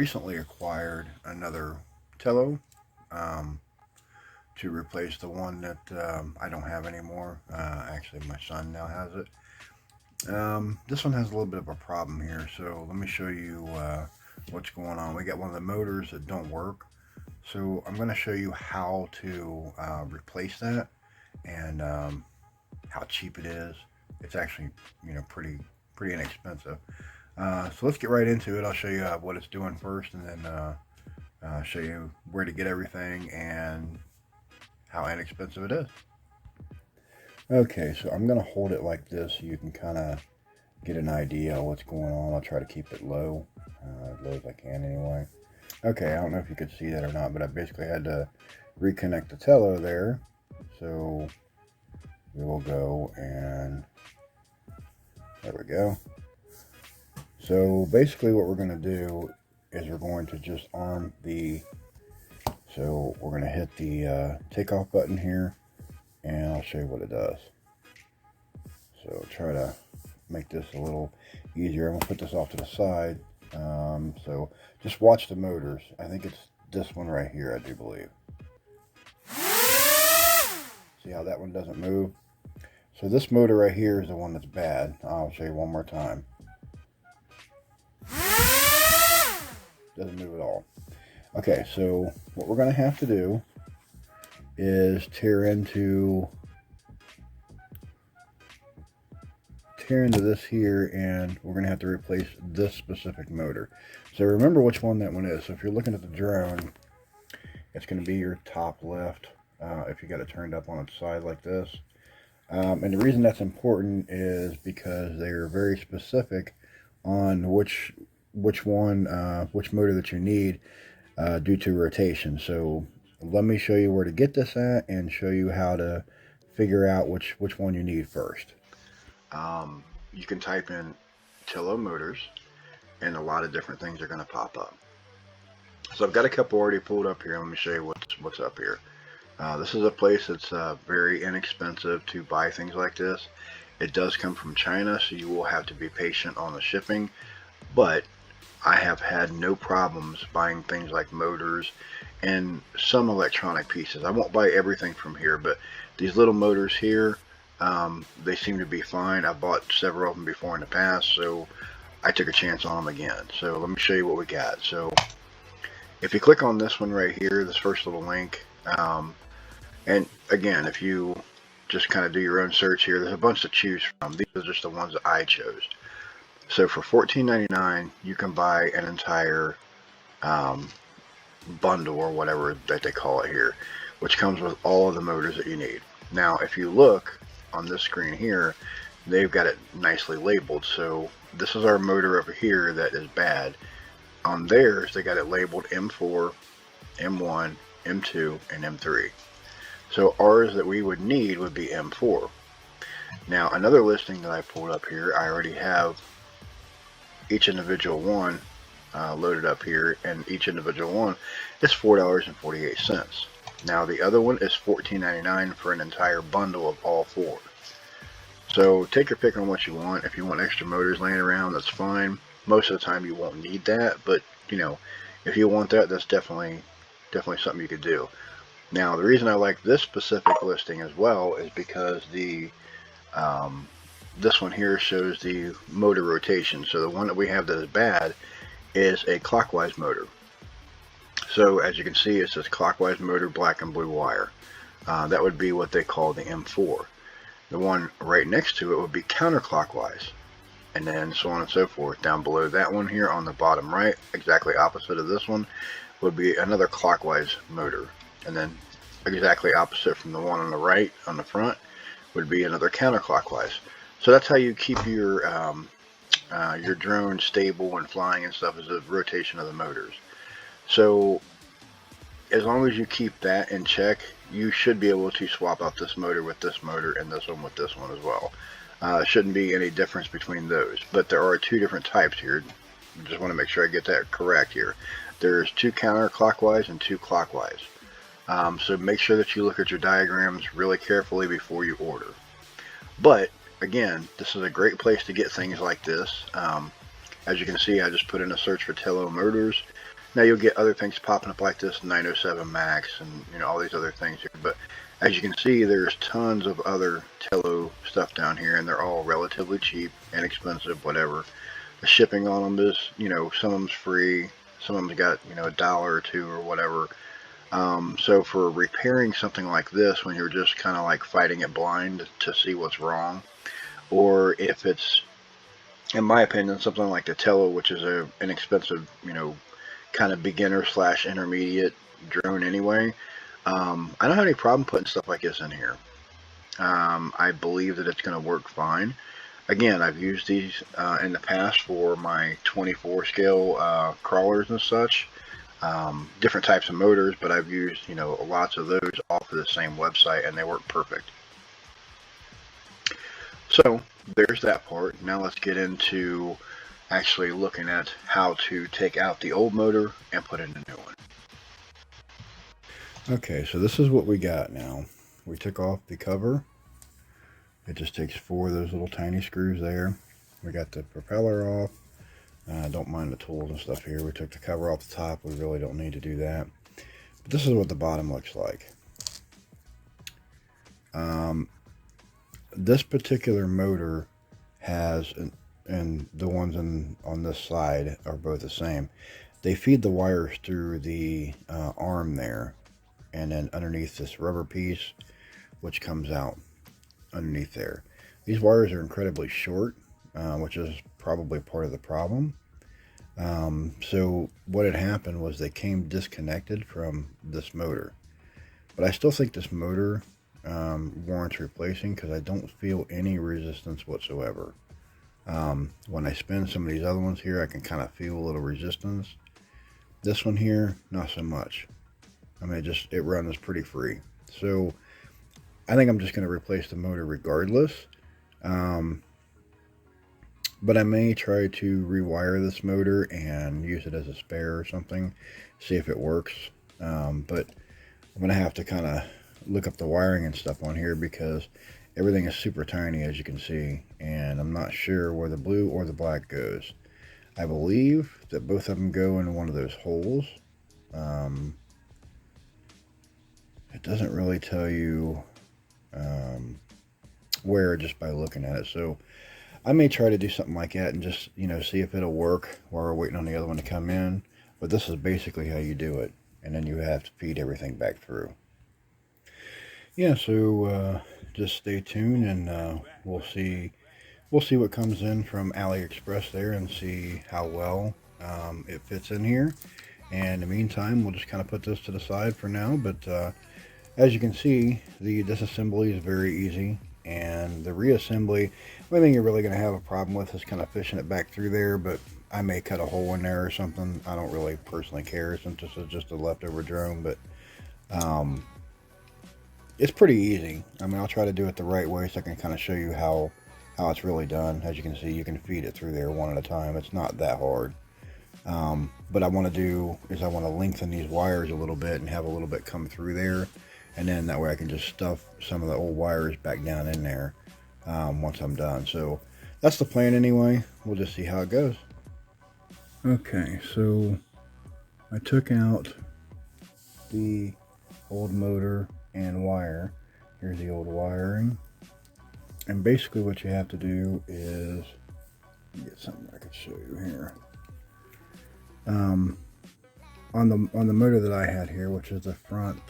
recently acquired another Tello to replace the one that I don't have anymore. Actually, my son now has it. This one has a little bit of a problem here, so let me show you what's going on. We got one of the motors that don't work, so I'm going to show you how to replace that and how cheap it is. It's actually, pretty inexpensive. So let's get right into it. I'll show you what it's doing first, and then show you where to get everything and how inexpensive it is. Okay, so I'm going to hold it like this so you can kind of get an idea of what's going on. I'll try to keep it low, as low as I can anyway. Okay, I don't know if you could see that or not, but I basically had to reconnect the Tello there. So we will go and there we go. So basically what we're going to do is we're going to just arm so we're going to hit the takeoff button here, and I'll show you what it does. So try to make this a little easier. I'm going to put this off to the side. So just watch the motors. I think it's this one right here, I do believe. See how that one doesn't move? So this motor right here is the one that's bad. I'll show you one more time. Doesn't move at all. Okay, so what we're going to have to do is tear into this here, and we're going to have to replace this specific motor. So remember which one that one is. So if you're looking at the drone, it's going to be your top left if you got it turned up on its side like this. And the reason that's important is because they're very specific on which motor that you need due to rotation. So let me show you where to get this at and show you how to figure out which one you need first. You can type in Tello motors, and a lot of different things are going to pop up. So I've got a couple already pulled up here. Let me show you what's up here. This is a place that's very inexpensive to buy things like this. It does come from China, so you will have to be patient on the shipping, but I have had no problems buying things like motors and some electronic pieces. I won't buy everything from here, but these little motors here, they seem to be fine. I've bought several of them before in the past, so I took a chance on them again. So let me show you what we got. So if you click on this one right here, this first little link, and again, if you just kind of do your own search here, there's a bunch to choose from. These are just the ones that I chose. So for $14.99, you can buy an entire bundle or whatever that they call it here, which comes with all of the motors that you need. Now, if you look on this screen here, they've got it nicely labeled. So this is our motor over here that is bad. On theirs, they got it labeled M4, M1, M2, and M3. So ours that we would need would be M4. Now, another listing that I pulled up here, I already have each individual one loaded up here, and each individual one is $4.48. Now the other one is $14.99 for an entire bundle of all four. So take your pick on what you want. If you want extra motors laying around, that's fine. Most of the time you won't need that, but if you want that, that's definitely something you could do. Now the reason I like this specific listing as well is because this one here shows the motor rotation. So the one that we have that is bad is a clockwise motor. So as you can see, it says clockwise motor, black and blue wire. That would be what they call the M4. The one right next to it would be counterclockwise, and then so on and so forth. Down below that one here on the bottom right, exactly opposite of this one, would be another clockwise motor, and then exactly opposite from the one on the right on the front would be another counterclockwise. So that's how you keep your drone stable and flying and stuff, is the rotation of the motors. So as long as you keep that in check, you should be able to swap out this motor with this motor and this one with this one as well. Shouldn't be any difference between those, but there are two different types here. Just want to make sure I get that correct here. There's two counterclockwise and two clockwise. So make sure that you look at your diagrams really carefully before you order. But again, this is a great place to get things like this. As you can see, I just put in a search for Tello motors. Now you'll get other things popping up like this 907 Max and all these other things here, but as you can see, there's tons of other Tello stuff down here, and they're all relatively cheap, inexpensive, whatever. The shipping on them is, some of them's free, some of them's got, a dollar or two or whatever. So for repairing something like this, when you're just kind of like fighting it blind to see what's wrong, or if it's, in my opinion, something like the Tello, which is a inexpensive, kind of beginner / intermediate drone anyway, I don't have any problem putting stuff like this in here. I believe that it's going to work fine. Again, I've used these in the past for my 24 scale crawlers and such. Different types of motors, but I've used, lots of those off of the same website, and they work perfect. So there's that part. Now let's get into actually looking at how to take out the old motor and put in a new one. Okay, so this is what we got now. We took off the cover. It just takes 4 of those little tiny screws there. We got the propeller off. Don't mind the tools and stuff here. We took the cover off the top. We really don't need to do that. But this is what the bottom looks like. This particular motor has, and the ones on this side are both the same. They feed the wires through the arm there, and then underneath this rubber piece, which comes out underneath there. These wires are incredibly short, which is probably part of the problem. So what had happened was they came disconnected from this motor. But I still think this motor warrants replacing, because I don't feel any resistance whatsoever. When I spin some of these other ones here, I can kind of feel a little resistance. This one here, not so much. I mean, it runs pretty free. So I think I'm just going to replace the motor regardless. But I may try to rewire this motor and use it as a spare or something, see if it works. But I'm going to have to kind of look up the wiring and stuff on here, because everything is super tiny, as you can see, and I'm not sure where the blue or the black goes. I believe that both of them go in one of those holes. It doesn't really tell you where just by looking at it, so I may try to do something like that and just, see if it'll work while we're waiting on the other one to come in. But this is basically how you do it, and then you have to feed everything back through. Yeah, so just stay tuned, and we'll see what comes in from AliExpress there, and see how well it fits in here. And in the meantime, we'll just kind of put this to the side for now. But as you can see, the disassembly is very easy, and the reassembly, the only thing you're really going to have a problem with is kind of fishing it back through there. But I may cut a hole in there or something. I don't really personally care, since this is just a leftover drone. But it's pretty easy. I mean, I'll try to do it the right way so I can kind of show you how it's really done. As you can see, you can feed it through there one at a time. It's not that hard. But I want to lengthen these wires a little bit and have a little bit come through there, and then that way I can just stuff some of the old wires back down in there once I'm done. So that's the plan anyway. We'll just see how it goes. Okay, so I took out the old motor and wire. Here's the old wiring, and basically what you have to do is get something I could show you here. On the motor that I had here, which is the front,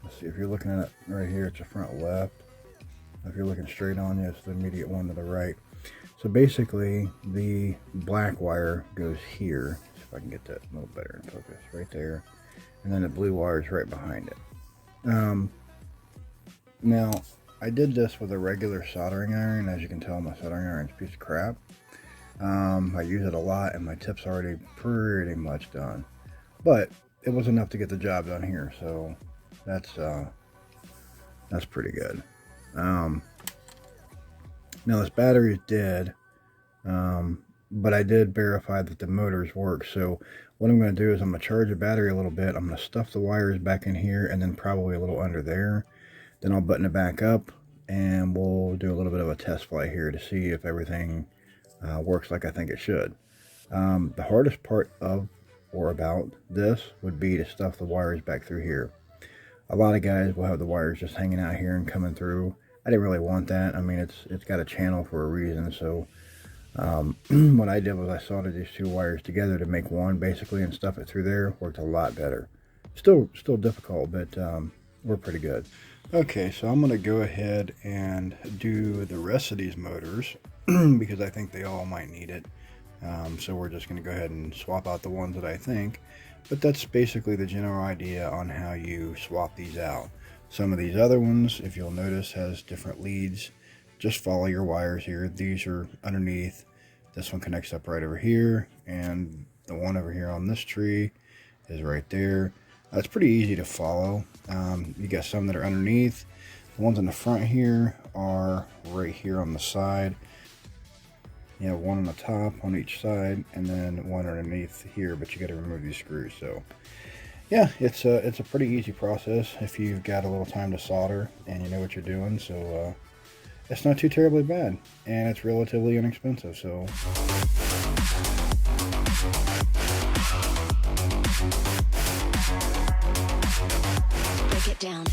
let's see, if you're looking at it right here, it's the front left. If you're looking straight on you, it's the immediate one to the right. So basically the black wire goes here. See if I can get that a little better in focus, right there, and then the blue wire is right behind it. Now I did this with a regular soldering iron. As you can tell, my soldering iron's a piece of crap. I use it a lot, and my tip's already pretty much done, but it was enough to get the job done here, so that's pretty good. Now this battery is dead, but I did verify that the motors work. So what I'm going to do is I'm going to charge the battery a little bit. I'm going to stuff the wires back in here, and then probably a little under there. Then I'll button it back up, and we'll do a little bit of a test flight here to see if everything works like I think it should. The hardest part of or about this would be to stuff the wires back through here. A lot of guys will have the wires just hanging out here and coming through. I didn't really want that. I mean, it's got a channel for a reason. So what I did was I soldered these two wires together to make one basically and stuff it through there. Worked a lot better. Still difficult, but we're pretty good. Okay, so I'm going to go ahead and do the rest of these motors because I think they all might need it. So we're just going to go ahead and swap out the ones that I think. But that's basically the general idea on how you swap these out. Some of these other ones, if you'll notice, has different leads. Just follow your wires here. These are underneath. This one connects up right over here. And the one over here on this tree is right there. It's pretty easy to follow. You got some that are underneath. The ones in the front here are right here on the side. You have one on the top on each side, and then one underneath here, but you got to remove these screws. So yeah, it's a pretty easy process if you've got a little time to solder and you know what you're doing. So it's not too terribly bad, and it's relatively inexpensive. So break it down.